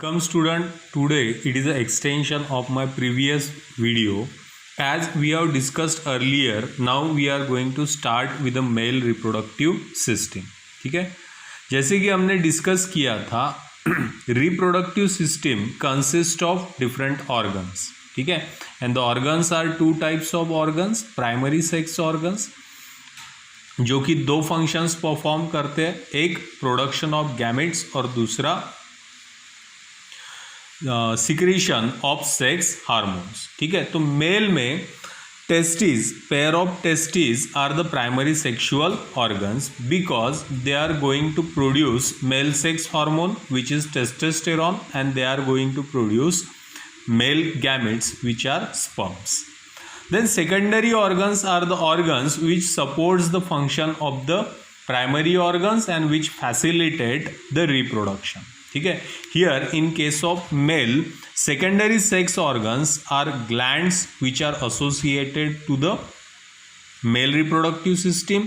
Welcome student, today it is an extension of my previous video. As we have discussed earlier, now we are going to start with the male reproductive system. ठीक है, जैसे कि हमने discuss किया था reproductive system consist of different organs. ठीक है, and the organs are two types of organs. Primary sex organs जो कि दो फंक्शंस परफॉर्म करते हैं, एक प्रोडक्शन ऑफ गैमेट्स और दूसरा सिक्रीशन ऑफ सेक्स हार्मोन्स. ठीक है, तो मेल में testis, pair of testis are the primary sexual organs because they are going to produce male sex hormone which is testosterone and they are going to produce male gametes which are sperms. Then secondary organs are the organs which supports the function of the primary organs and which facilitate the reproduction. ठीक है, here in case of male, secondary sex organs are glands which are associated to the male reproductive system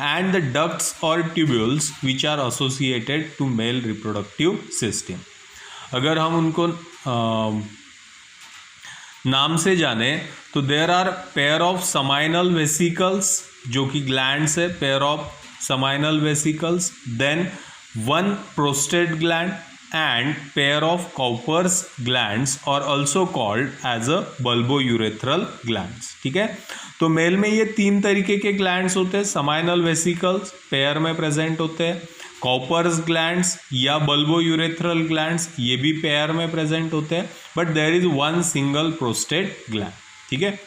and the ducts or tubules which are associated to male reproductive system. अगर हम उनको नाम से जाने तो there are pair of seminal vesicles जो कि glands है, pair of seminal vesicles, then one prostate gland and pair of Cowper's glands और also called as a bulbourethral glands. ठीक है, तो मेल में ये तीन तरीके के ग्लैंड्स होते हैं. समाइनल वेसिकल्स पेयर में प्रेजेंट होते हैं, कॉपर्स ग्लैंड्स या बल्बोयूरेथ्रल ग्लैंड्स ये भी पेयर में प्रेजेंट होते हैं, but there is one single prostate gland. ठीक है,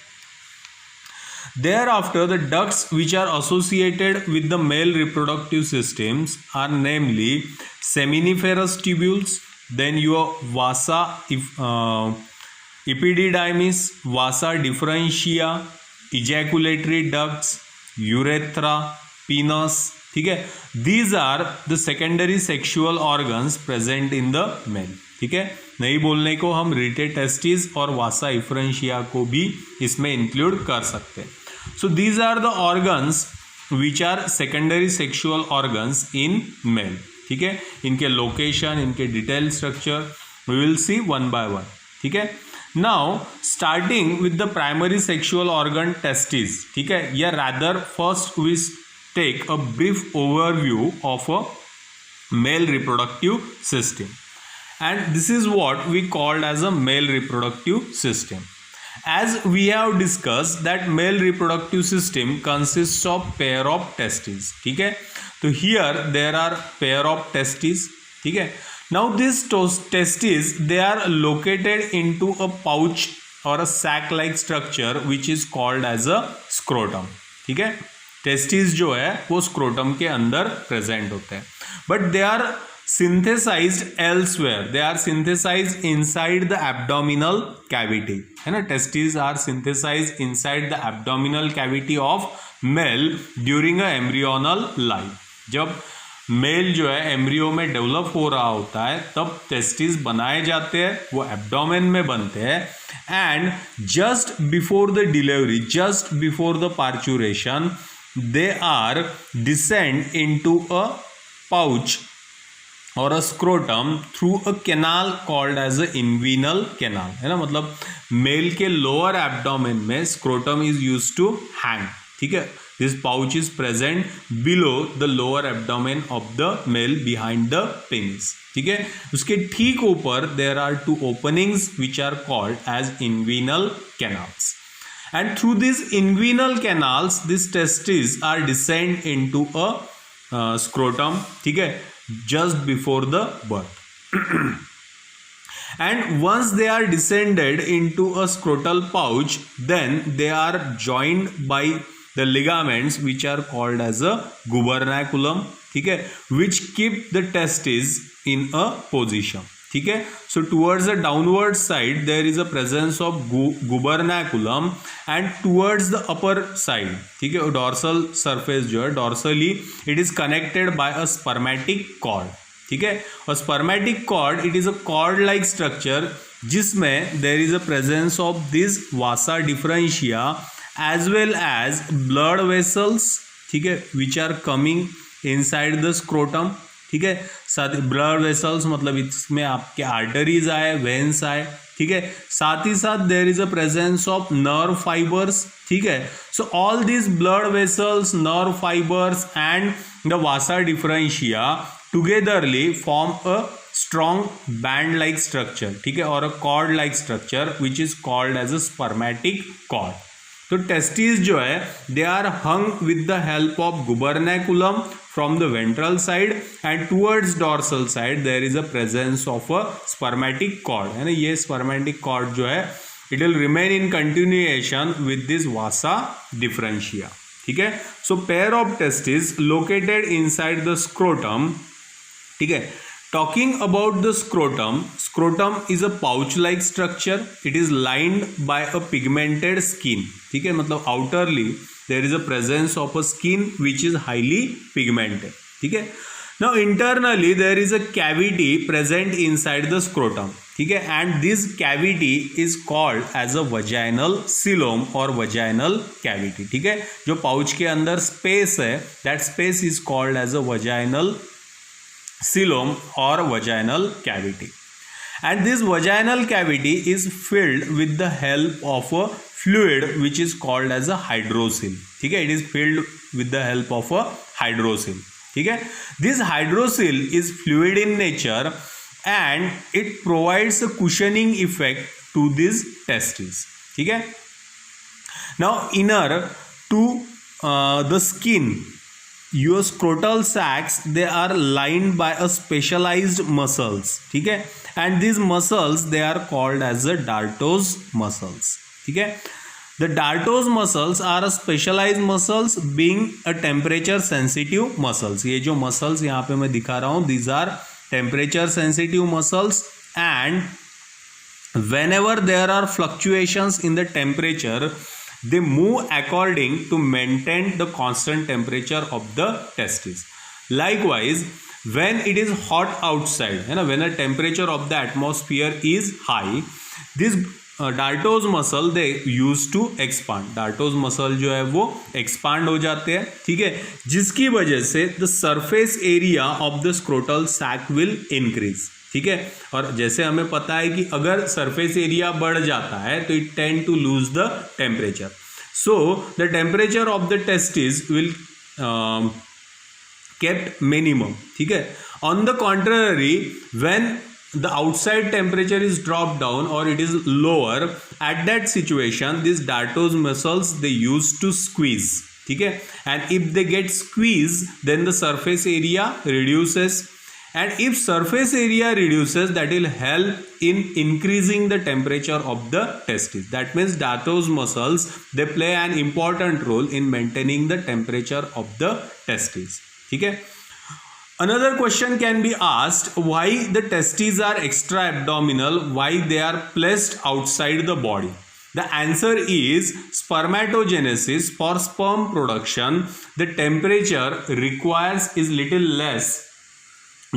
thereafter the ducts which are associated with the male reproductive systems are namely seminiferous tubules, then your vasa epididymis, vasa differentia, ejaculatory ducts, urethra, penis. ठीक है, these are the secondary sexual organs present in the male. ठीक है, नहीं बोलने को हम रिटे testis और वासा इफ्रेंशिया को भी इसमें इंक्लूड कर सकते हैं. So these are the organs which are secondary sexual organs in male. ठीक है, इनके लोकेशन, इनके detail structure we will see one by one. ठीक है, now starting with the primary sexual organ testis. ठीक है, या rather first we take a brief overview of a male reproductive system, and this is what we called as a male reproductive system. As we have discussed that male reproductive system consists of pair of testes. ठीक है, तो here there are pair of testes. ठीक है, now these testes they are located into a pouch or a sac like structure which is called as a scrotum. ठीक है, testis जो है वो स्क्रोटम के अंदर प्रेजेंट होते हैं, but they are synthesized elsewhere. They are synthesized inside the abdominal cavity. है ना, testis are synthesized inside the abdominal cavity of male during a embryonal life. जब मेल जो है एम्ब्रियो में डेवलप हो रहा होता है तब टेस्टिस बनाए जाते हैं, वो एब्डोमेन में बनते हैं, and just before the delivery, just before the parturition, they are descend into a pouch or a scrotum through a canal called as a inguinal canal. है ना, मतलब मेल के लोअर एब्डोमेन में scrotum is use to hang. ठीक है, this pouch is present below the lower abdomen of the male behind the penis. ठीक है, उसके ठीक ऊपर there are two openings which are called as inguinal canals. And through these inguinal canals, these testes are descend into a scrotum. ठीक है, just before the birth. And once they are descended into a scrotal pouch, then they are joined by the ligaments which are called as a gubernaculum. ठीक है, which keep the testes in a position. ठीक है, so towards the downward side there is a presence of gubernaculum and towards the upper side, ठीक है, dorsal surface जो है dorsally it is connected by a spermatic cord. ठीक है, और spermatic cord it is a cord like structure जिसमें there is a presence of this vasa differentia as well as blood vessels. ठीक है, which are coming inside the scrotum. ठीक है। साथ blood vessels मतलब इसमें आपके आर्टरीज आए, वेन्स आए, ठीक है। साथ ही साथ there is a presence of nerve fibers, ठीक है। So all this blood vessels, nerve fibers and the vasa deferentia togetherly form a strong band like structure, ठीक है, और a cord like structure which is called as a spermatic cord. तो testis जो है they are hung with the help of gubernaculum from the ventral side and towards dorsal side there is a presence of a spermatic cord, है ना। ये spermatic cord जो है it will remain in continuation with this vasa deferentia, ठीक है। So pair of testis located inside the scrotum, ठीक है। Talking about the scrotum, scrotum is a pouch-like structure. It is lined by a pigmented skin. ठीक है, मतलब outerly there is a presence of a skin which is highly pigmented. ठीक है. Now internally there is a cavity present inside the scrotum. ठीक है, and this cavity is called as a vaginal coelom or vaginal cavity. ठीक है, जो pouch के अंदर space है, that space is called as a vaginal coelom or vaginal cavity, and this vaginal cavity is filled with the help of a fluid which is called as a hydrocele. ठीक है, it is filled with the help of a hydrocele. ठीक है, this hydrocele is fluid in nature and it provides a cushioning effect to these testes. ठीक है, now inner to the skin, your scrotal sacs they are lined by a specialized muscles, ठीक है, and these muscles they are called as the Dartos muscles. ठीक है, the Dartos muscles are a specialized muscles being a temperature sensitive muscles. ये जो muscles यहाँ पे मैं दिखा रहा हूँ these are temperature sensitive muscles, and whenever there are fluctuations in the temperature they move according to maintain the constant temperature of the testes. Likewise, when it is hot outside, है ना, when the temperature of the atmosphere is high, this Dartos muscle they used to expand. Dartos muscle जो है वो expand हो जाते हैं, ठीक है, जिसकी वजह से the surface area of the scrotal sac will increase. ठीक है, और जैसे हमें पता है कि अगर सरफेस एरिया बढ़ जाता है तो it tend to lose the temperature, so the temperature of the testis will kept minimum. ठीक है, on the contrary when the outside temperature is dropped down or it is lower, at that situation these Dartos muscles they used to squeeze. ठीक है, and if they get squeezed then the surface area reduces, and if surface area reduces that will help in increasing the temperature of the testis. That means Dartos muscles they play an important role in maintaining the temperature of the testis. ठीक है, another question can be asked, why the testes are extra abdominal, why they are placed outside the body. The answer is spermatogenesis. For sperm production the temperature requires is little less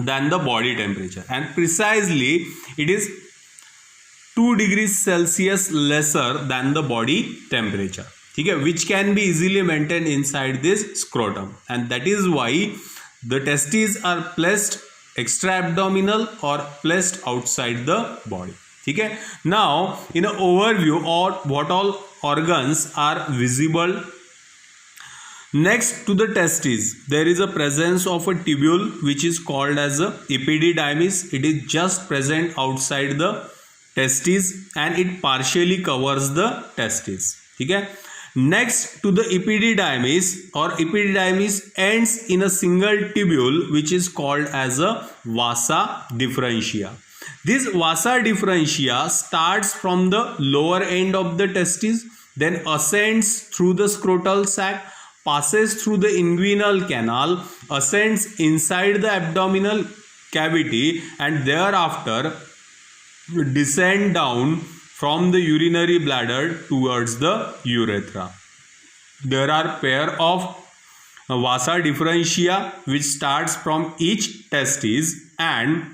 than the body temperature, and precisely it is 2 degrees Celsius lesser than the body temperature. ठीक है, which can be easily maintained inside this scrotum, and that is why the testes are placed extra abdominal or placed outside the body. ठीक है, now in an overview of what all organs are visible. Next to the testes there is a presence of a tubule which is called as a epididymis. It is just present outside the testes and it partially covers the testes. ठीक है, next to the epididymis or epididymis ends in a single tubule which is called as a vasa differentia. This vasa differentia starts from the lower end of the testis, then ascends through the scrotal sac, passes through the inguinal canal, ascends inside the abdominal cavity, and thereafter descend down from the urinary bladder towards the urethra. There are pair of vasa differentia which starts from each testis and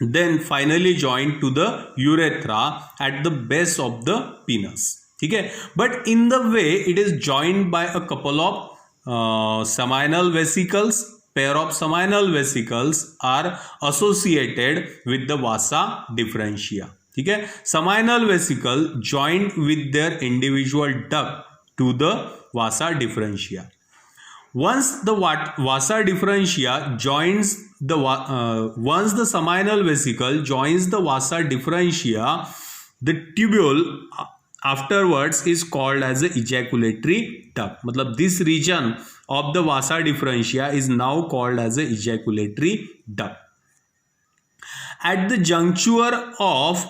then finally joined to the urethra at the base of the penis. ठीक है, but in the way it is joined by a couple of seminal vesicles pair of seminal vesicles are associated with the vasa differentia. ठीक है, seminal vesicle joined with their individual duct to the vasa differentia. Once the vasa differentia joins the once the seminal vesicle joins the vasa differentia, the tubule afterwards is called as the ejaculatory duct. मतलब this region of the vasa differentia is now called as the ejaculatory duct. At the juncture of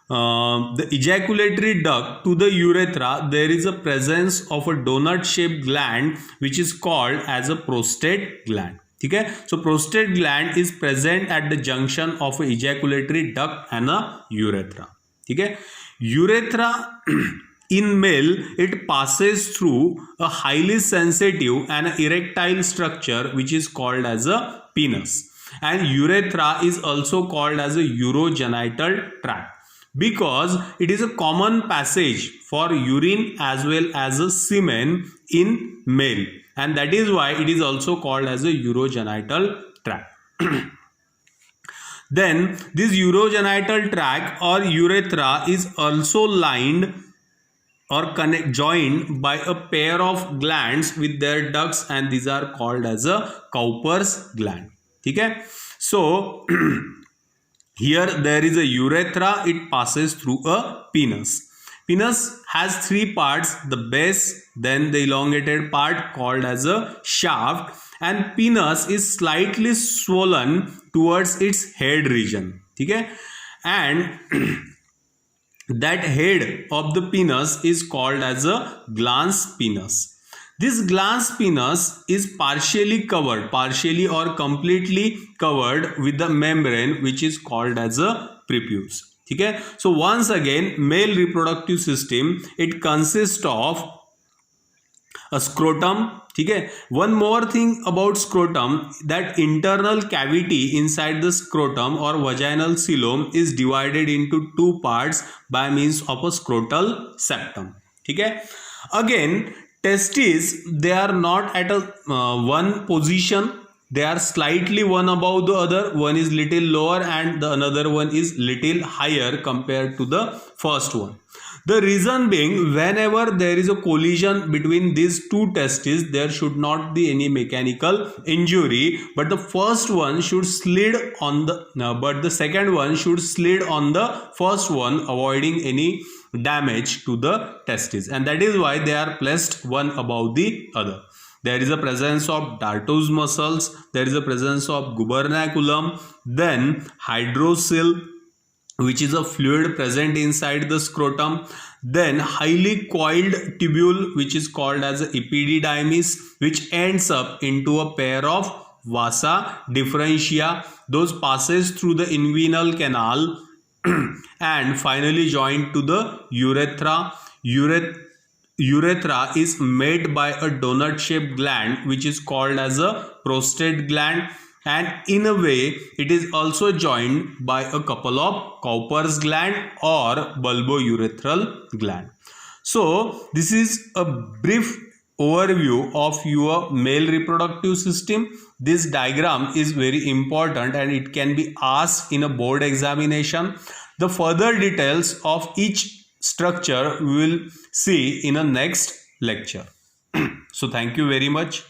the ejaculatory duct to the urethra, there is a presence of a donut shaped gland which is called as a prostate gland. ठीक है, so prostate gland is present at the junction of a ejaculatory duct and a urethra. ठीक है, urethra in male it passes through a highly sensitive and erectile structure which is called as a penis, and urethra is also called as a urogenital tract because it is a common passage for urine as well as a semen in male, and that is why it is also called as a urogenital tract. Then this urogenital tract or urethra is also lined or joined by a pair of glands with their ducts, and these are called as a Cowper's gland. ठीक है, so here there is a urethra, it passes through a penis. Penis has three parts: the base, then the elongated part called as a shaft, and penis is slightly swollen towards its head region. ठीक है, and that head of the penis is called as a glans penis. This glans penis is partially or completely covered with the membrane which is called as a prepuce. ठीक है, so once again male reproductive system it consists of a scrotum. ठीक है, one more thing about scrotum, that internal cavity inside the scrotum or vaginal coelom is divided into two parts by means of a scrotal septum. ठीक है, again testes, they are not at a one position, they are slightly one above the other, one is little lower and the another one is little higher compared to the first one. The reason being, whenever there is a collision between these two testes, there should not be any mechanical injury, but the first one should slide on the but the second one should slide on the first one, avoiding any damage to the testes, and that is why they are placed one above the other. There is a presence of dartos muscles, there is a presence of gubernaculum, then hydrocele which is a fluid present inside the scrotum, then highly coiled tubule which is called as epididymis, which ends up into a pair of vasa differentia. Those passes through the inguinal canal and finally joined to the urethra. Urethra is made by a donut shaped gland which is called as a prostate gland, and in a way it is also joined by a couple of Cowper's gland or bulbourethral gland. So this is a brief overview of your male reproductive system. This diagram is very important and it can be asked in a board examination. The further details of each structure we will see in a next lecture. So thank you very much.